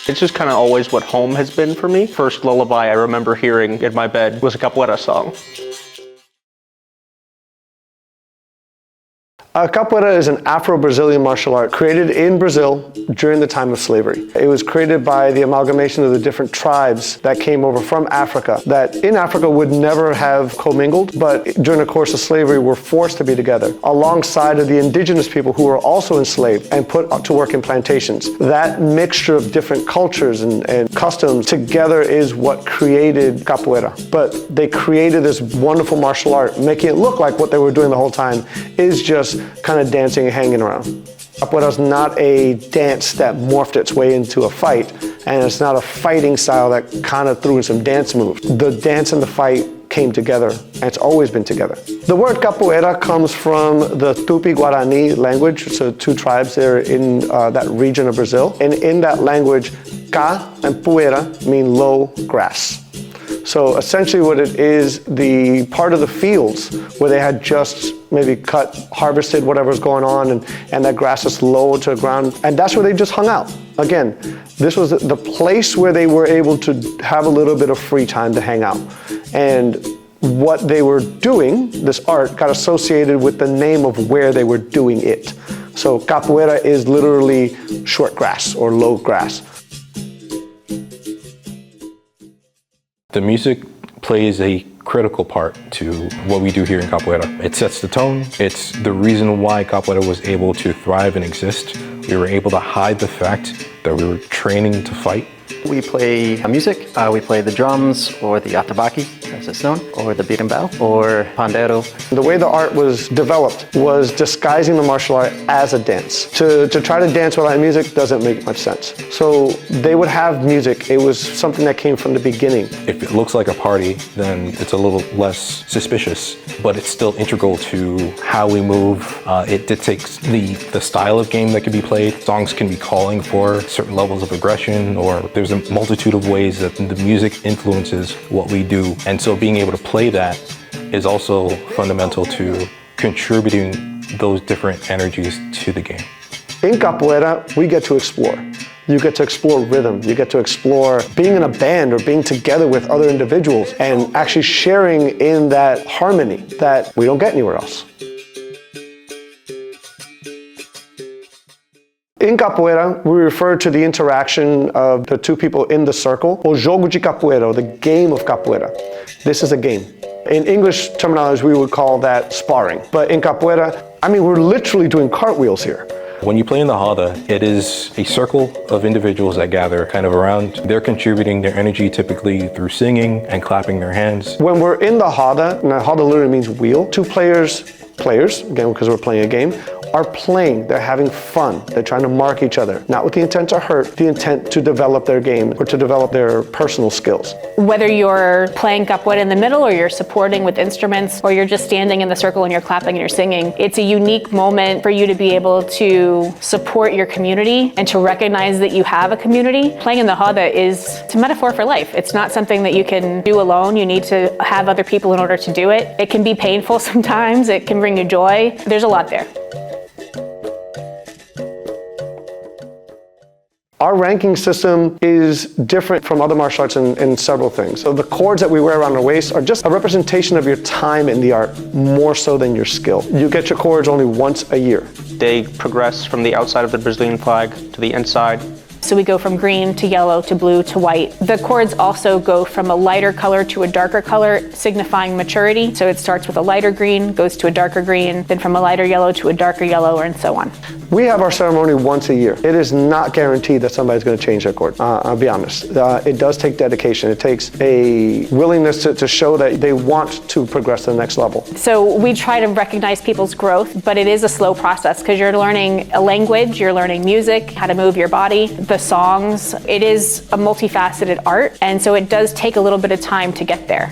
It's just kind of always what home has been for me. First lullaby I remember hearing in my bed was a capoeira song. Capoeira is an Afro-Brazilian martial art created in Brazil during the time of slavery. It was created by the amalgamation of the different tribes that came over from Africa that in Africa would never have commingled, but during the course of slavery were forced to be together alongside of the indigenous people who were also enslaved and put to work in plantations. That mixture of different cultures and customs together is what created capoeira. But they created this wonderful martial art, making it look like what they were doing the whole time is just kind of dancing and hanging around. Capoeira is not a dance that morphed its way into a fight, and it's not a fighting style that kind of threw in some dance moves. The dance and the fight came together, and it's always been together. The word capoeira comes from the Tupi-Guarani language, so two tribes there in that region of Brazil, and in that language, ca and poeira mean low grass. So essentially what it is, the part of the fields where they had just maybe harvested whatever's going on and that grass is low to the ground, and that's where they just hung out. Again, this was the place where they were able to have a little bit of free time to hang out. And what they were doing, this art, got associated with the name of where they were doing it. So capoeira is literally short grass or low grass. The music plays a critical part to what we do here in Capoeira. It sets the tone. It's the reason why Capoeira was able to thrive and exist. We were able to hide the fact that we were training to fight. We play music. We play the drums, or the atabaque, as it's known, or the berimbau, or pandero. The way the art was developed was disguising the martial art as a dance. To try to dance without music doesn't make much sense. So they would have music. It was something that came from the beginning. If it looks like a party, then it's a little less suspicious, but it's still integral to how we move. It dictates the style of game that can be played. Songs can be calling for certain levels of aggression, or there's a multitude of ways that the music influences what we do. And so being able to play that is also fundamental to contributing those different energies to the game. In capoeira, we get to explore. You get to explore rhythm. You get to explore being in a band or being together with other individuals and actually sharing in that harmony that we don't get anywhere else. In capoeira, we refer to the interaction of the two people in the circle, o jogo de capoeira, or the game of capoeira. This is a game. In English terminology, we would call that sparring. But in capoeira, we're literally doing cartwheels here. When you play in the roda, it is a circle of individuals that gather kind of around. They're contributing their energy typically through singing and clapping their hands. When we're in the roda, and the roda literally means wheel, two players, again because we're playing a game, are playing, they're having fun, they're trying to mark each other, not with the intent to hurt, the intent to develop their game or to develop their personal skills. Whether you're playing capoeira in the middle or you're supporting with instruments or you're just standing in the circle and you're clapping and you're singing, it's a unique moment for you to be able to support your community and to recognize that you have a community. Playing in the roda it's a metaphor for life. It's not something that you can do alone. You need to have other people in order to do it. It can be painful sometimes. It can bring you joy. There's a lot there. Our ranking system is different from other martial arts in several things. So the cords that we wear around our waist are just a representation of your time in the art, more so than your skill. You get your cords only once a year. They progress from the outside of the Brazilian flag to the inside. So we go from green to yellow to blue to white. The cords also go from a lighter color to a darker color, signifying maturity. So it starts with a lighter green, goes to a darker green, then from a lighter yellow to a darker yellow, and so on. We have our ceremony once a year. It is not guaranteed that somebody's going to change their cord. I'll be honest. It does take dedication. It takes a willingness to show that they want to progress to the next level. So we try to recognize people's growth, but it is a slow process because you're learning a language, you're learning music, how to move your body, the songs. It is a multifaceted art, and so it does take a little bit of time to get there.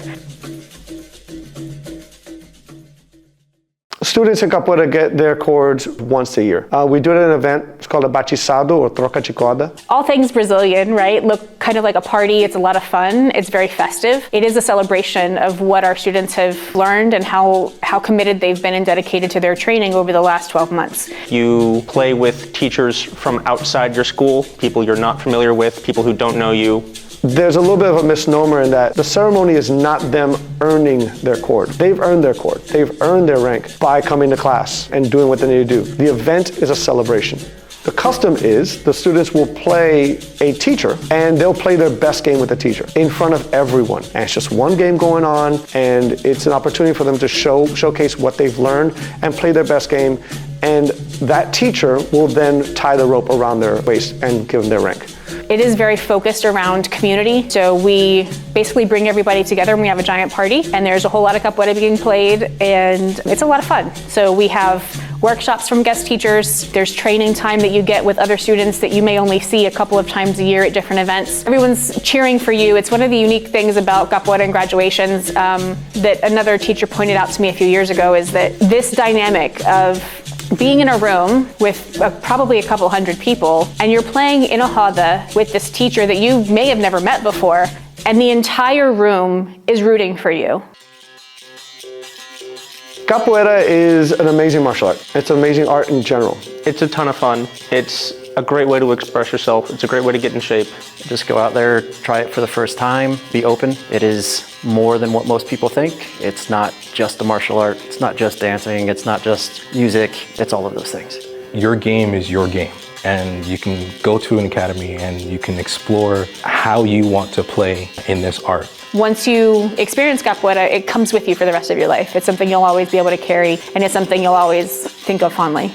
Students in Capoeira get their cords once a year. We do it at an event, it's called a batizado or troca de corda. All things Brazilian, right? Look kind of like a party. It's a lot of fun. It's very festive. It is a celebration of what our students have learned and how committed they've been and dedicated to their training over the last 12 months. You play with teachers from outside your school, people you're not familiar with, people who don't know you. There's a little bit of a misnomer in that the ceremony is not them earning their cord. They've earned their cord. They've earned their rank by coming to class and doing what they need to do. The event is a celebration. The custom is the students will play a teacher and they'll play their best game with the teacher in front of everyone. And it's just one game going on and it's an opportunity for them to showcase what they've learned and play their best game. And that teacher will then tie the rope around their waist and give them their rank. It is very focused around community. So we basically bring everybody together and we have a giant party and there's a whole lot of capoeira being played and it's a lot of fun. So we have workshops from guest teachers. There's training time that you get with other students that you may only see a couple of times a year at different events. Everyone's cheering for you. It's one of the unique things about capoeira and graduations that another teacher pointed out to me a few years ago is that this dynamic of being in a room with probably a couple hundred people and you're playing in a roda with this teacher that you may have never met before and the entire room is rooting for you. Capoeira is an amazing martial art. It's an amazing art in general. It's a ton of fun. It's a great way to express yourself. It's a great way to get in shape. Just go out there, try it for the first time, be open. It is more than what most people think. It's not just a martial art. It's not just dancing. It's not just music. It's all of those things. Your game is your game. And you can go to an academy and you can explore how you want to play in this art. Once you experience capoeira, it comes with you for the rest of your life. It's something you'll always be able to carry and it's something you'll always think of fondly.